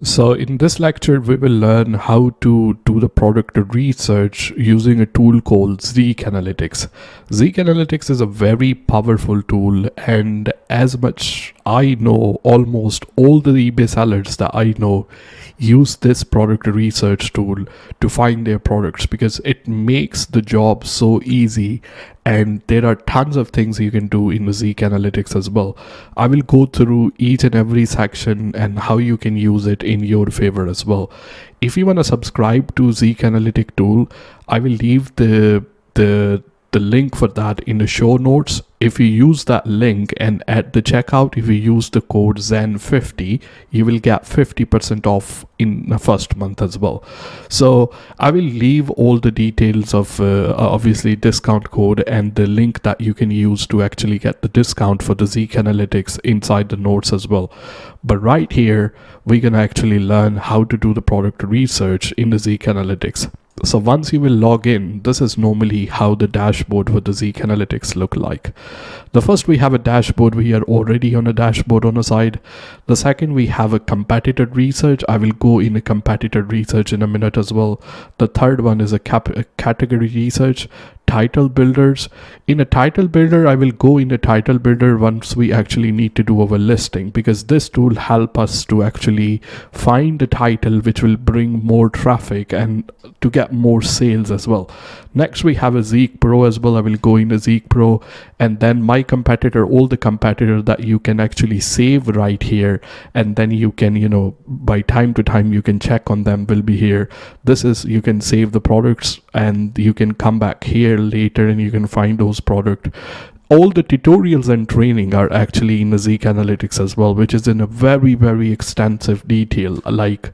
So in this lecture, we will learn how to do the product research using a tool called Zeek Analytics. Zeek Analytics is a very powerful tool, and as much I know, almost all the eBay sellers that I know use this product research tool to find their products because it makes the job so easy, and there are tons of things you can do in the Zeek Analytics as well. I will go through each and every section and how you can use it in your favor as well. If you want to subscribe to Zeek Analytic tool, I will leave the link for that in the show notes. If you use that link and at the checkout, if you use the code ZEN50, you will get 50% off in the first month as well. So I will leave all the details of obviously discount code and the link that you can use to actually get the discount for the Zeek Analytics inside the notes as well. But right here, we're going to actually learn how to do the product research in the Zeek Analytics. So once you will log in, this is normally how the dashboard for the Zeek Analytics look like. The first, we have a dashboard. We are already on a dashboard on the side. The second, we have a competitor research. I will go in a competitor research in a minute as well. The third one is a category research. Title builders. In a title builder, I will go in a title builder once we actually need to do our listing, because this tool help us to actually find a title which will bring more traffic and to get more sales as well. Next, we have a Zeek Pro as well. I will go in a Zeek Pro, and then my competitor, all the competitor that you can actually save right here, and then you can, by time to time you can check on them, will be here. This is, you can save the products and you can come back here later and you can find those products. All the tutorials and training are actually in the Zeek Analytics as well, which is in a very, very extensive detail. Like,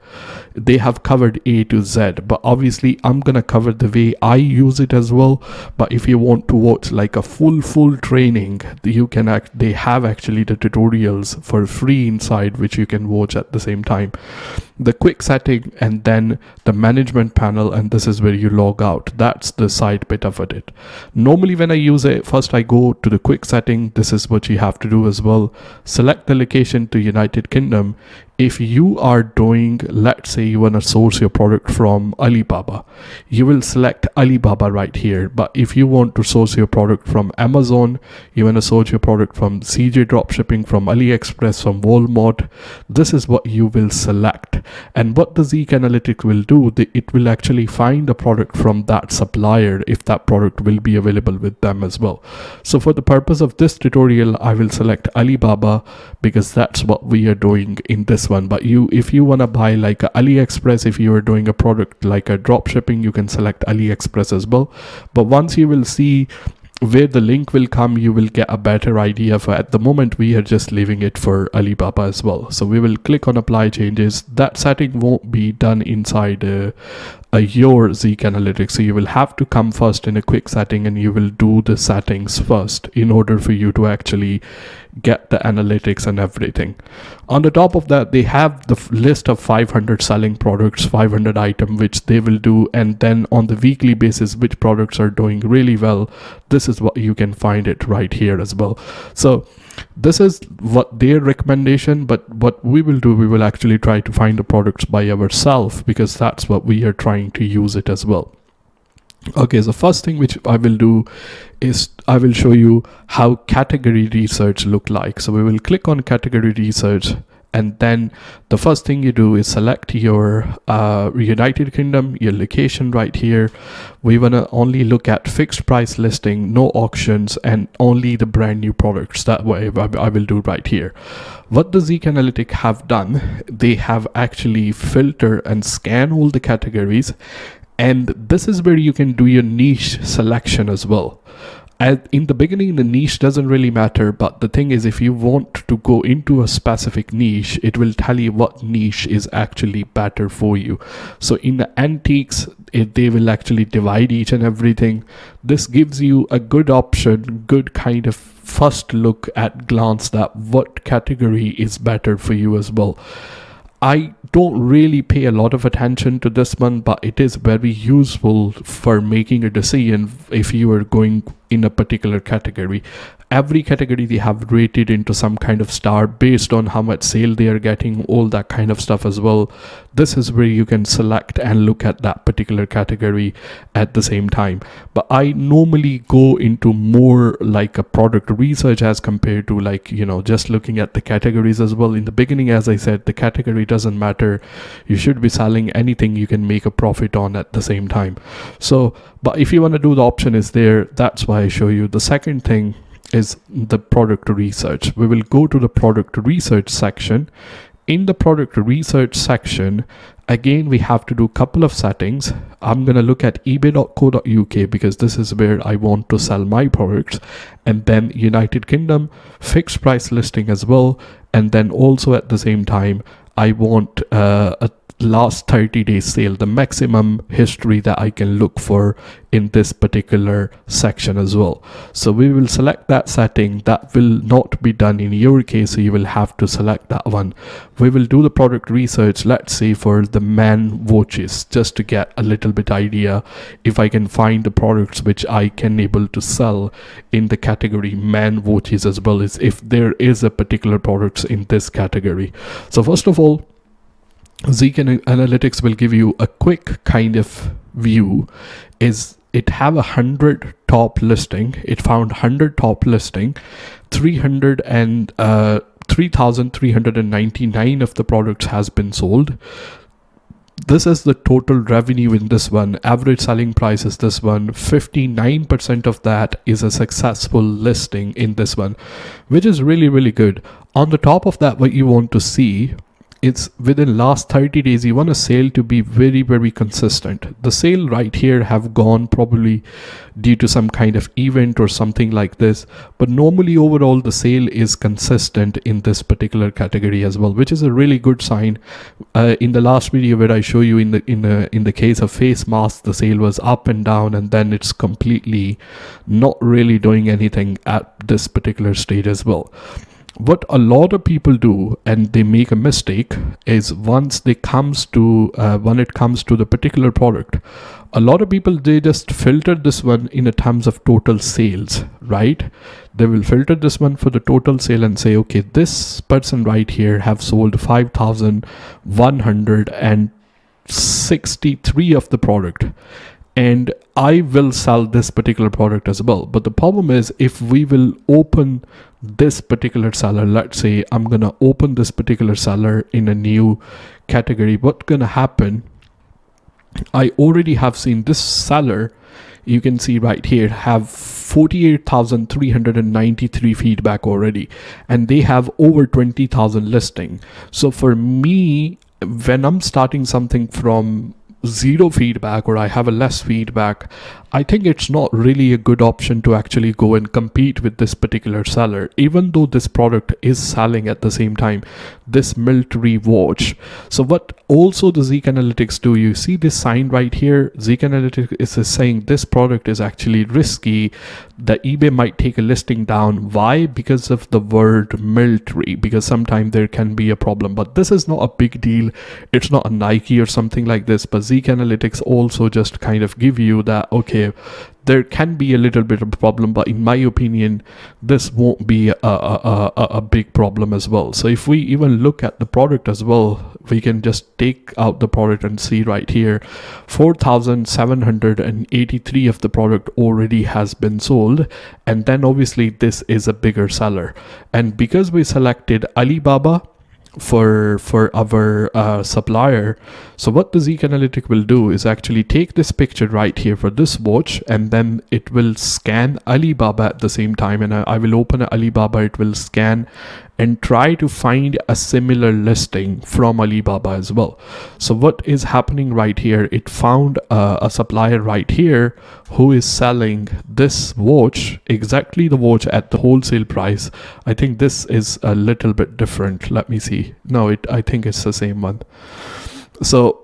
they have covered A to Z, but obviously I'm gonna cover the way I use it as well. But if you want to watch like a full training, you can they have actually the tutorials for free inside, which you can watch at the same time. The quick setting and then the management panel, and this is where you log out. That's the side bit of it. Normally when I use it, first I go to the quick setting. This is what you have to do as well. Select the location to United Kingdom. If you are doing, let's say you want to source your product from Alibaba, you will select Alibaba right here. But if you want to source your product from Amazon, you want to source your product from CJ Dropshipping, from AliExpress, from Walmart, this is what you will select. And what the Zeek Analytics will do, it will actually find a product from that supplier if that product will be available with them as well. So for the purpose of this tutorial, I will select Alibaba because that's what we are doing in this one. But if you want to buy like a AliExpress, if you are doing a product like a drop shipping, you can select AliExpress as well. But once you will see where the link will come, you will get a better idea. For at the moment, we are just leaving it for Alibaba as well. So we will click on apply changes. That setting won't be done inside your Zeek Analytics. So you will have to come first in a quick setting and you will do the settings first in order for you to actually get the analytics and everything. On the top of that, they have the list of 500 selling products, 500 items, which they will do. And then on the weekly basis, which products are doing really well. This is what you can find it right here as well. So this is what their recommendation, but what we will do, we will actually try to find the products by ourselves because that's what we are trying to use it as well. Okay, so first thing which I will do is I will show you how category research look like. So we will click on category research, and then the first thing you do is select your United Kingdom, your location right here. We want to only look at fixed price listing, no auctions, and only the brand new products. That way I will do right here. What the Zeek Analytics have done, they have actually filtered and scanned all the categories. And this is where you can do your niche selection as well. In the beginning, the niche doesn't really matter, but the thing is, if you want to go into a specific niche, it will tell you what niche is actually better for you. So in the antiques, they will actually divide each and everything. This gives you a good option, good kind of first look at glance that what category is better for you as well. I don't really pay a lot of attention to this one, but it is very useful for making a decision if you are going in a particular category. every category they have rated into some kind of star based on how much sale they are getting, all that kind of stuff as well. This is where you can select and look at that particular category at the same time. But I normally go into more like a product research as compared to, like, you know, just looking at the categories as well. In the beginning, as I said, the category doesn't matter. You should be selling anything you can make a profit on at the same time. So, but if you want to do, the option is there. That's why I show you. The second thing is the product research. We will go to the product research section. In the product research section, again, we have to do a couple of settings. I'm going to look at ebay.co.uk because this is where I want to sell my products, and then United Kingdom fixed price listing as well. And then also at the same time, I want a last 30 days sale, the maximum history that I can look for in this particular section as well. So we will select that setting. That will not be done in your case, so you will have to select that one. We will do the product research, let's say for the man watches, just to get a little bit idea if I can find the products which I can able to sell in the category man watches, as well as if there is a particular products in this category. So first of all, Zeek Analytics will give you a quick kind of view. Is it have 100 top listing? It found 100 top listing, 3,399 of the products has been sold. This is the total revenue in this one. Average selling price is this one. 59% of that is a successful listing in this one, which is really, really good. On the top of that, what you want to see, it's within last 30 days, you want a sale to be very, very consistent. The sale right here have gone probably due to some kind of event or something like this, but normally overall the sale is consistent in this particular category as well, which is a really good sign. In the last video where I show you in the case of face masks, the sale was up and down, and then it's completely not really doing anything at this particular stage as well. What a lot of people do, and they make a mistake, is once it comes to the particular product, a lot of people, they just filter this one in terms of total sales, right? They will filter this one for the total sale and say, okay, this person right here have sold 5,163 of the product, and I will sell this particular product as well. But the problem is, if we will open this particular seller, let's say I'm gonna open this particular seller in a new category, what's gonna happen, I already have seen this seller, you can see right here, have 48,393 feedback already, and they have over 20,000 listing. So for me, when I'm starting something from zero feedback, or I have a less feedback, I think it's not really a good option to actually go and compete with this particular seller, even though this product is selling at the same time, this military watch. So what also the Zeek Analytics do, you see this sign right here, Zeek Analytics is saying this product is actually risky, the eBay might take a listing down. Why? Because of the word military, because sometimes there can be a problem, but this is not a big deal. It's not a Nike or something like this, but Zeek Analytics also just kind of give you that, okay, there can be a little bit of a problem, but in my opinion, this won't be a big problem as well. So if we even look at the product as well, we can just take out the product and see right here, 4,783 of the product already has been sold. And then obviously this is a bigger seller. And because we selected Alibaba for our supplier, so what the Zeek Analytic will do is actually take this picture right here for this watch, and then it will scan Alibaba at the same time, and I will open Alibaba, it will scan and try to find a similar listing from Alibaba as well. So what is happening right here, it found a supplier right here who is selling this watch, exactly the watch at the wholesale price. I think this is a little bit different. Let me see. No, I think it's the same one. So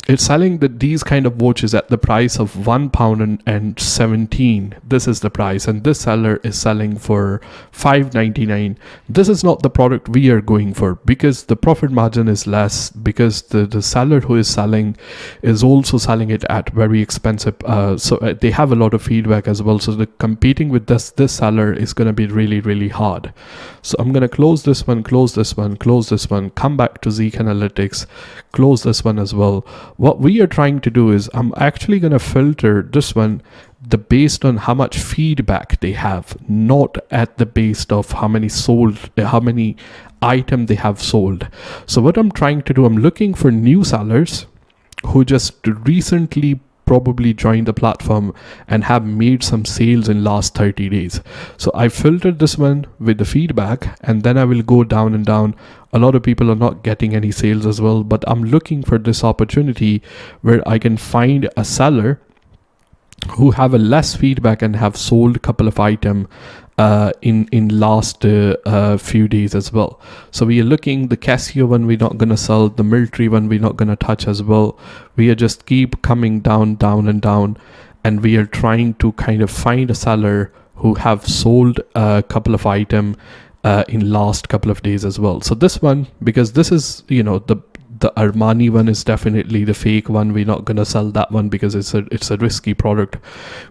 it's selling these kind of watches at the price of £1.17. This is the price, and this seller is selling for $5.99. This is not the product we are going for, because the profit margin is less, because the seller who is selling is also selling it at very expensive, so they have a lot of feedback as well, so the competing with this seller is going to be really, really hard. So I'm going to close this one, close this one, close this one, come back to Zeek Analytics, close this one as well. What we are trying to do is I'm actually going to filter this one based on how much feedback they have, not at the base of how many item they have sold. So what I'm trying to do, I'm looking for new sellers who just recently probably joined the platform and have made some sales in last 30 days. So I filtered this one with the feedback, and then I will go down and down. A lot of people are not getting any sales as well, but I'm looking for this opportunity where I can find a seller who have a less feedback and have sold a couple of items in last few days as well. So we are looking, the Casio one we're not gonna sell, the military one we're not gonna touch as well. We are just keep coming down and down, and we are trying to kind of find a seller who have sold a couple of items in last couple of days as well. So this one, because this is, you know, the Armani one is definitely the fake one. We're not gonna sell that one because it's a risky product.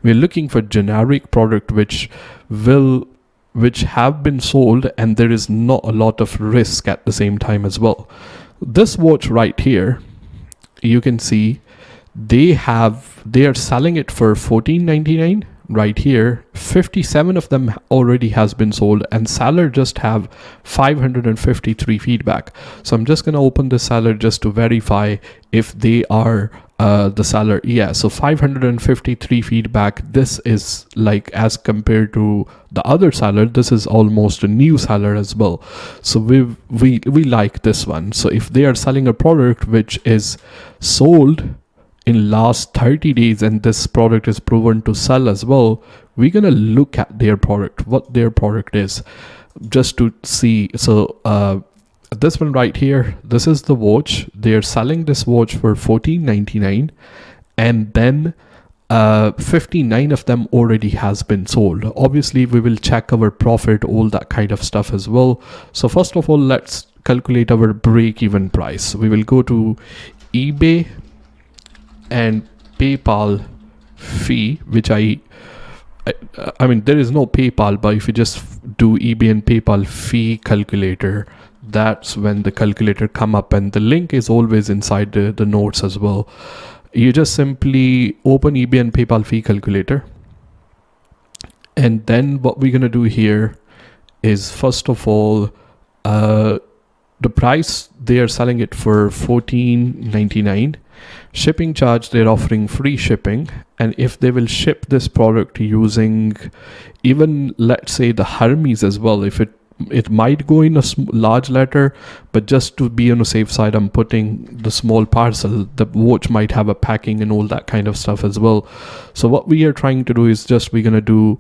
We're looking for generic product which have been sold, and there is not a lot of risk at the same time as well. This watch right here, you can see they are selling it for $14.99 right here. 57 of them already has been sold, and seller just have 553 feedback. So I'm just gonna open the seller just to verify if they are the seller. Yeah, so 553 feedback. This is like, as compared to the other seller, this is almost a new seller as well. So we like this one. So if they are selling a product which is sold in last 30 days and this product is proven to sell as well, we're gonna look at their product, what their product is, just to see. So this one right here, this is the watch. They're selling this watch for $14.99, and then 59 of them already has been sold. Obviously we will check our profit, all that kind of stuff as well. So first of all, let's calculate our break-even price. We will go to eBay and PayPal fee, which I mean there is no PayPal, but if you just do eBay and PayPal fee calculator, that's when the calculator come up, and the link is always inside the notes as well. You just simply open eBay and PayPal fee calculator, and then what we're gonna do here is, first of all, the price they are selling it for $14.99. Shipping charge, they're offering free shipping, and if they will ship this product using even, let's say, the Hermes as well, if it might go in a large letter, but just to be on the safe side, I'm putting the small parcel. The watch might have a packing and all that kind of stuff as well. So what we are trying to do is just we're gonna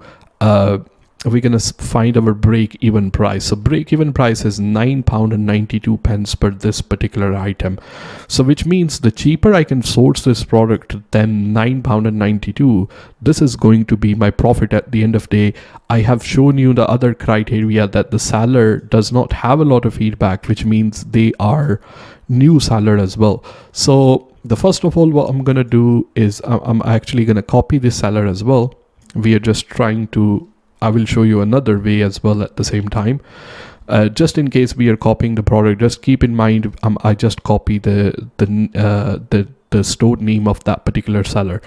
find our break-even price. So break-even price is £9.92 per this particular item. So which means the cheaper I can source this product than £9.92, this is going to be my profit at the end of the day. I have shown you the other criteria, that the seller does not have a lot of feedback, which means they are new seller as well. So the first of all, what I'm gonna do is I'm actually gonna copy this seller as well. We are just trying to, I will show you another way as well at the same time. Just in case we are copying the product, just keep in mind I just copy the store name of that particular seller.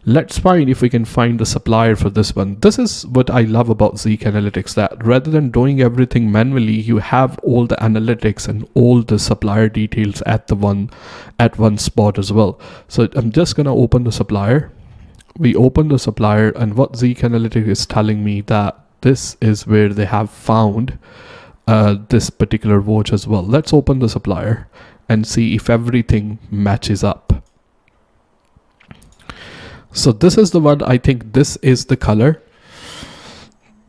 Let's find if we can find the supplier for this one. This is what I love about Zeek Analytics, that rather than doing everything manually, you have all the analytics and all the supplier details at one spot as well. So I'm just gonna open the supplier. We open the supplier, and what Zeek Analytics is telling me that this is where they have found this particular watch as well. Let's open the supplier and see if everything matches up. So this is the one. I think this is the color.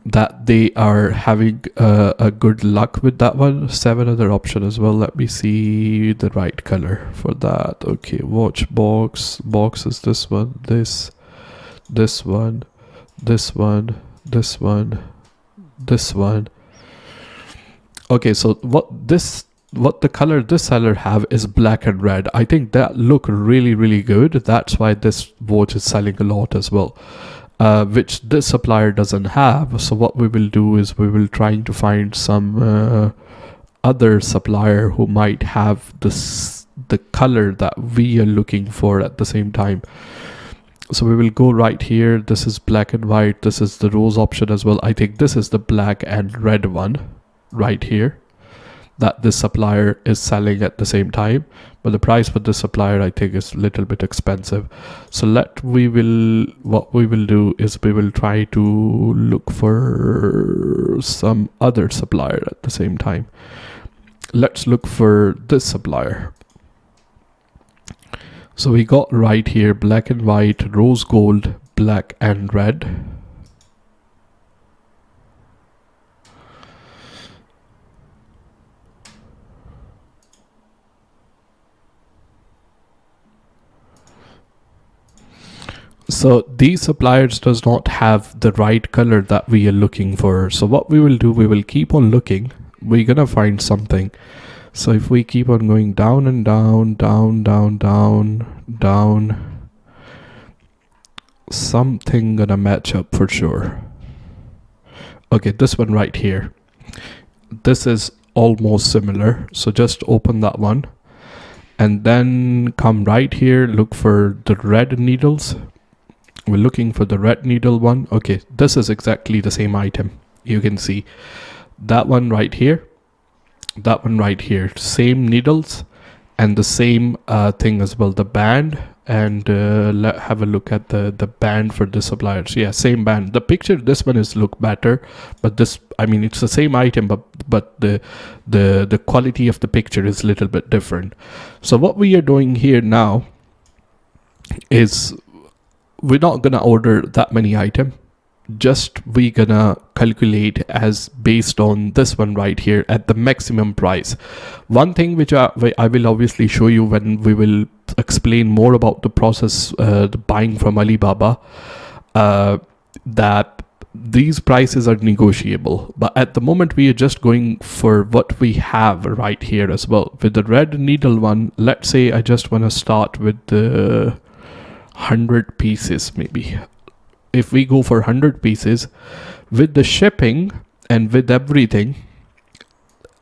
that they are having a good luck with that one. 7 other option as well. Let me see the right color for that. Okay, watch box is this one, this one, this one, this one, this one. Okay, so what the color this seller have is black and red. I think that look really good. That's why this watch is selling a lot as well, which this supplier doesn't have. So what we will do is we will trying to find some other supplier who might have the color that we are looking for at the same time. So we will go right here. This is black and white. This is the rose option as well. I think this is the black and red one right here that this supplier is selling at the same time, but the price for this supplier I think is a little bit expensive. So what we will do is we will try to look for some other supplier at the same time. Let's look for this supplier. So we got right here black and white, rose gold, black and red. So these suppliers does not have the right color that we are looking for. So what we will do, we will keep on looking. We're gonna find something. So if we keep on going down and down, down, something gonna match up for sure. Okay, this one right here. This is almost similar. So just open that one and then come right here, look for the red needles. We're looking for the red needle one. Okay, this is exactly the same item. You can see that one right here, that one right here, same needles and the same thing as well, the band. And have a look at the band for the suppliers. Yeah, same band. The picture, this one is look better, but this, I mean, it's the same item, but the quality of the picture is a little bit different. So what we are doing here now is we're not gonna order that many items. Just we gonna calculate as based on this one right here at the maximum price. One thing which I will obviously show you when we will explain more about the process, the buying from Alibaba, that these prices are negotiable, but at the moment we are just going for what we have right here as well. With the red needle one, let's say I just want to start with the 100 pieces maybe. If we go for 100 pieces with the shipping and with everything,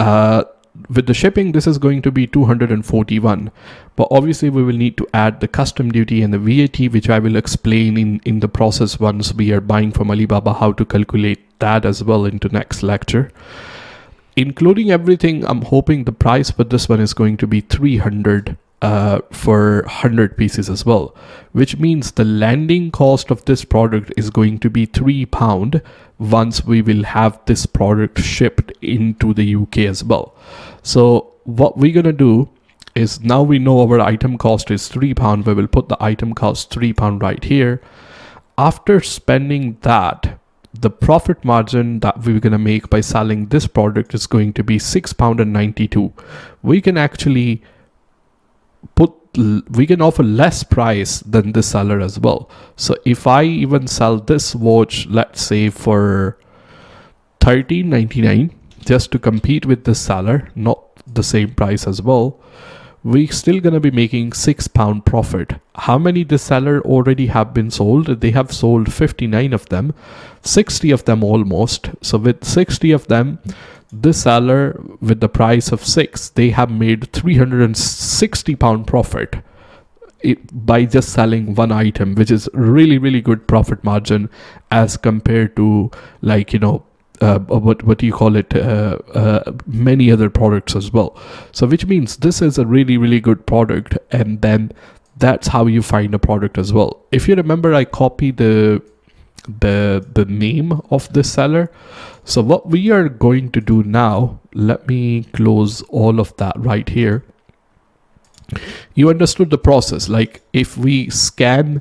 this is going to be 241, but obviously we will need to add the custom duty and the VAT, which I will explain in the process once we are buying from Alibaba, how to calculate that as well into next lecture. Including everything, I'm hoping the price for this one is going to be 300 for 100 pieces as well, which means the landing cost of this product is going to be £3 once we will have this product shipped into the UK as well. So what we're gonna do is, now we know our item cost is £3, we will put the item cost £3 right here. After spending that, the profit margin that we're gonna make by selling this product is going to be £6.92. We can actually offer less price than this seller as well. So if I even sell this watch, let's say for $13.99, just to compete with this seller, not the same price as well, we're still gonna be making £6 profit. How many this seller already have been sold? They have sold 59 of them, 60 of them almost. So with 60 of them, this seller with the price of 6, they have made £360 profit by just selling one item, which is really good profit margin as compared to, like, you know, what do you call it, many other products as well. So which means this is a really good product, and then that's how you find a product as well. If you remember, I copied the name of the seller. So what we are going to do now, let me close all of that right here. You understood the process. Like, if we scan,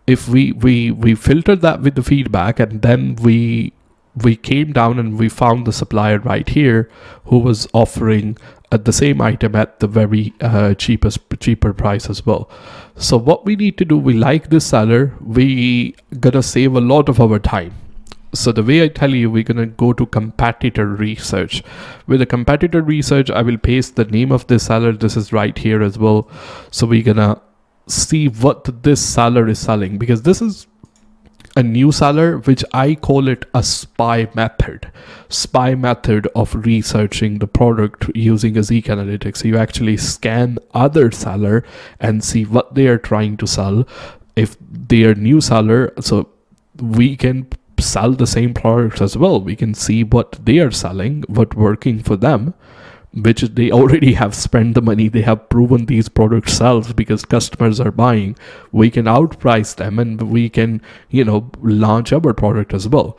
if we filter that with the feedback, and then we we came down and we found the supplier right here who was offering the same item at the very cheaper price as well. So what we need to do, we like this seller, we gonna save a lot of our time. So the way I tell you, we're gonna go to competitor research. With the competitor research, I will paste the name of this seller. This is right here as well. So we're gonna see what this seller is selling, because this is a new seller, which I call it a spy method of researching the product using a Zeek Analytics. You actually scan other seller and see what they are trying to sell. If they are new seller, so we can sell the same products as well. We can see what they are selling, what working for them, which they already have spent the money. They have proven these products sells because customers are buying. We can outprice them and we can, launch our product as well.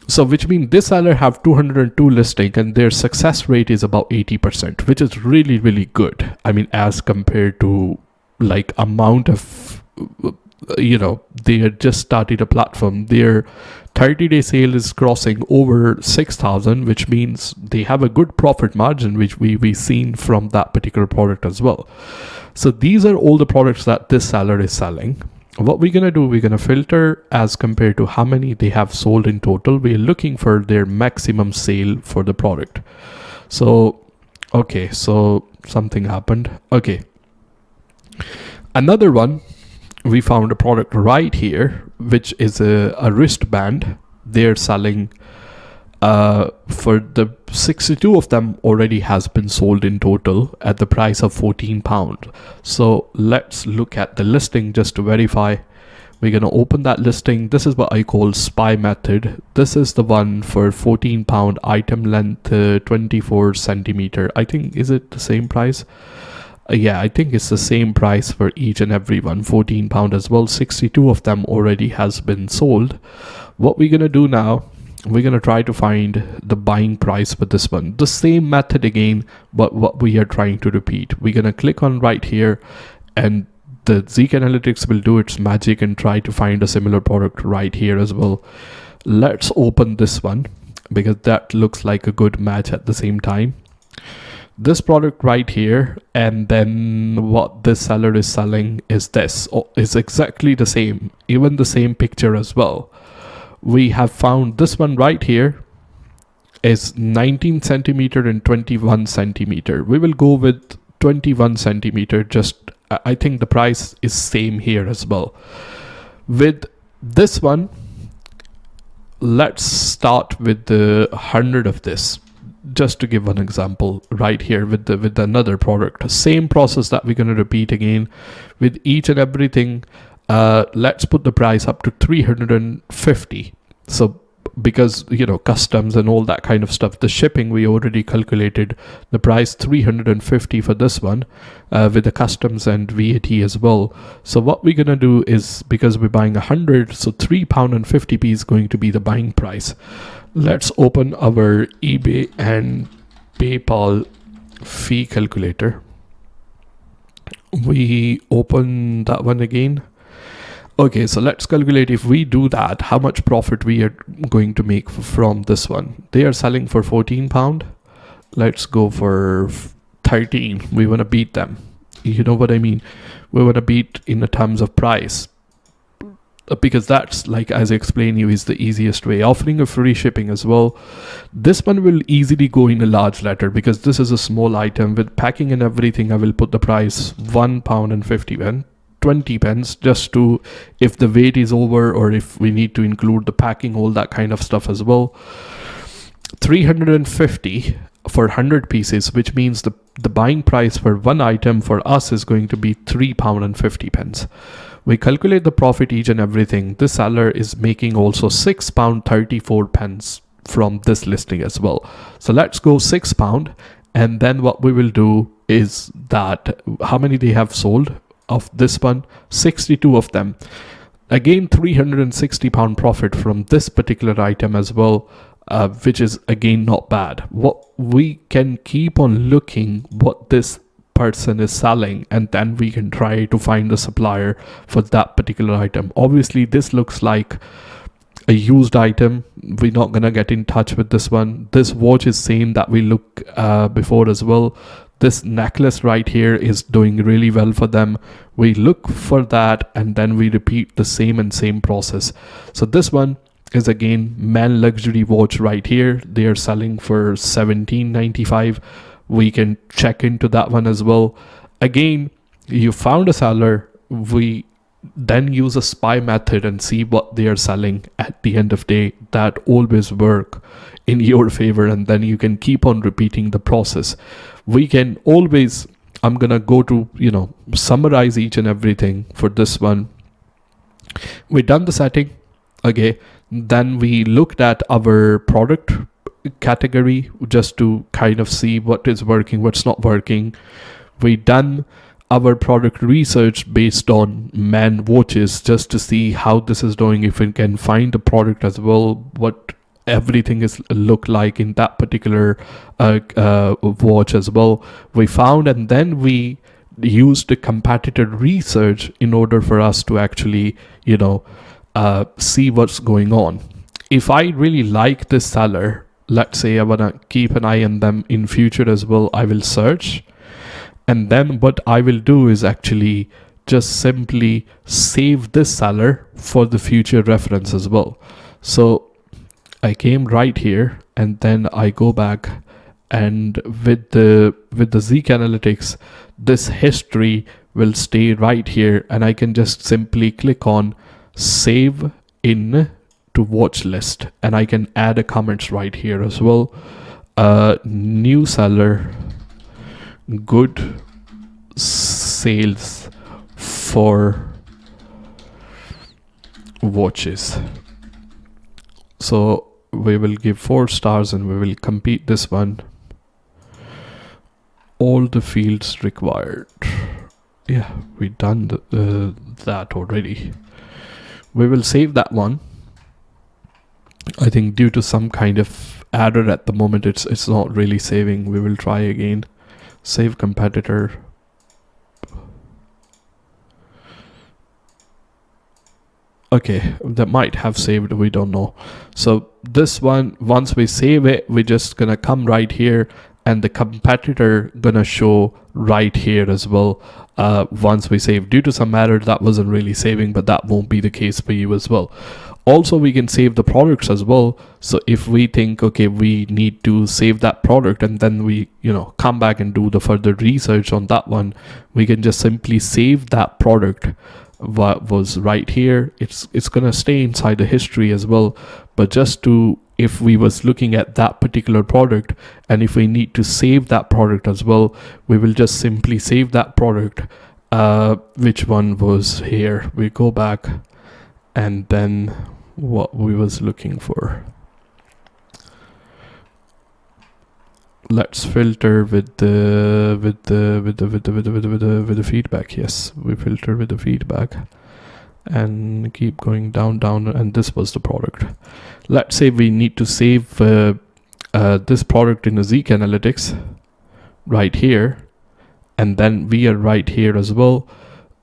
So which means this seller have 202 listing and their success rate is about 80%, which is really, really good. I mean, as compared to like amount of, they had just started a platform. Their 30-day sale is crossing over 6,000, which means they have a good profit margin, which we seen from that particular product as well. So these are all the products that this seller is selling. What we're gonna do, we're gonna filter as compared to how many they have sold in total. We're looking for their maximum sale for the product. So okay, so something happened. Okay, another one, we found a product right here, which is a wristband. They're selling for the 62 of them already has been sold in total at the price of £14. So let's look at the listing just to verify. We're going to open that listing. This is what I call spy method. This is the one for £14, item length 24 centimeter. I think, is it the same price? Yeah, I think it's the same price for each and every one, £14 as well. 62 of them already has been sold. What we're gonna do now, we're gonna try to find the buying price for this one. The same method again, but what we are trying to repeat. We're gonna click on right here and the Zeek Analytics will do its magic and try to find a similar product right here as well. Let's open this one because that looks like a good match at the same time. This product right here, and then what this seller is selling is this, is exactly the same, even the same picture as well. We have found this one right here is 19 centimeter and 21 centimeter. We will go with 21 centimeter. Just I think the price is same here as well. With this one, let's start with the 100 of this. Just to give one example right here with another product, same process that we're going to repeat again with each and everything. Let's put the price up to 350. So because customs and all that kind of stuff, the shipping we already calculated the price 350 for this one with the customs and VAT as well. So what we're gonna do is, because we're buying 100, so £3.50 is going to be the buying price. Let's open our eBay and PayPal fee calculator. We open that one again. Okay, so let's calculate, if we do that, how much profit we are going to make from this one. They are selling for £14. Let's go for 13. We want to beat them. You know what I mean? We want to beat in the terms of price, because that's, like as I explained you, is the easiest way. Offering a free shipping as well. This one will easily go in a large letter because this is a small item. With packing and everything, I will put the price £1.50, 20 pence, just to, if the weight is over or if we need to include the packing, all that kind of stuff as well. 350 for 100 pieces, which means the buying price for one item for us is going to be £3.50. We calculate the profit each and everything. This seller is making also £6.34 from this listing as well. So let's go £6, and then what we will do is that how many they have sold of this one, 62 of them. Again, £360 profit from this particular item as well, which is again not bad. What we can keep on looking what this person is selling, and then we can try to find the supplier for that particular item. Obviously this looks like a used item. We're not gonna get in touch with this one. This watch is same that we look before as well. This necklace right here is doing really well for them. We look for that and then we repeat the same process. So this one is again man luxury watch right here. They are selling for $17.95. We can check into that one as well. Again, you found a seller. We then use a spy method and see what they are selling. At the end of day, that always work in your favor, and then you can keep on repeating the process. We can always, I'm gonna go to summarize each and everything for this one. We done the setting, okay, then we looked at our product category just to kind of see what is working, what's not working. We done our product research based on man watches just to see how this is doing, if we can find the product as well, what everything is look like in that particular watch as well. We found, and then we used the competitor research in order for us to actually see what's going on. If I really like this seller, let's say I want to keep an eye on them in future as well, I will search. And then what I will do is actually just simply save this seller for the future reference as well. So I came right here and then I go back, and with the Zeek Analytics, this history will stay right here, and I can just simply click on save in to watch list, and I can add a comments right here as well. New seller, good sales for watches. So we will give 4 stars and we will compete this one. All the fields required. Yeah, we done that already. We will save that one. I think due to some kind of error at the moment, it's not really saving. We will try again. Save competitor. Okay, that might have saved, we don't know. So this one, once we save it, we're just gonna come right here, and the competitor gonna show right here as well. Once we save, due to some error, that wasn't really saving, but that won't be the case for you as well. Also, we can save the products as well. So if we think, okay, we need to save that product, and then we come back and do the further research on that one, we can just simply save that product. What was right here, it's gonna stay inside the history as well. But just to, if we was looking at that particular product, and if we need to save that product as well, we will just simply save that product. Which one was here? We go back, and then what we was looking for, let's filter with the feedback. Yes, we filter with the feedback and keep going down, and this was the product. Let's say we need to save this product in a Zeek Analytics right here, and then we are right here as well.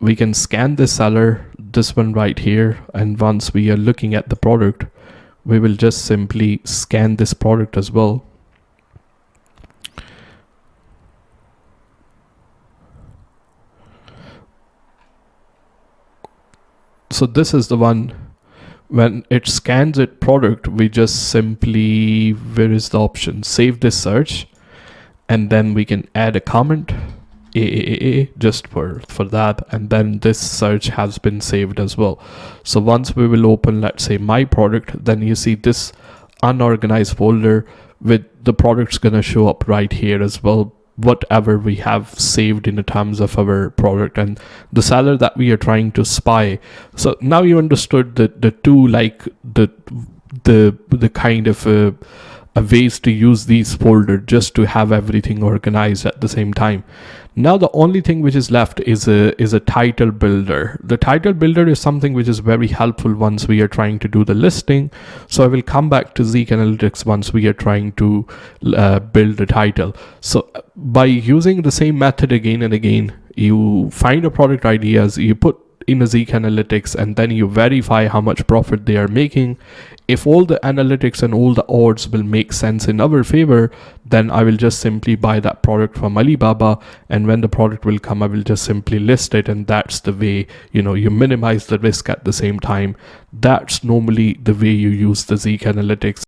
We can scan the seller, this one right here, and once we are looking at the product, we will just simply scan this product as well. So this is the one. When it scans it product, we just simply, where is the option, save this search, and then we can add a comment just for that, and then this search has been saved as well. So once we will open, let's say my product, then you see this unorganized folder with the products gonna show up right here as well, whatever we have saved in terms of our product and the seller that we are trying to spy. So now you understood the two, like the kind of ways to use these folders just to have everything organized at the same time. Now the only thing which is left is a title builder. The title builder is something which is very helpful once we are trying to do the listing. So I will come back to Zeek Analytics once we are trying to build a title. So by using the same method again and again, you find a product ideas, you put in a Zeek Analytics, and then you verify how much profit they are making. If all the analytics and all the odds will make sense in our favor, then I will just simply buy that product from Alibaba, and when the product will come, I will just simply list it. And that's the way, you minimize the risk at the same time. That's normally the way you use the Zeek Analytics.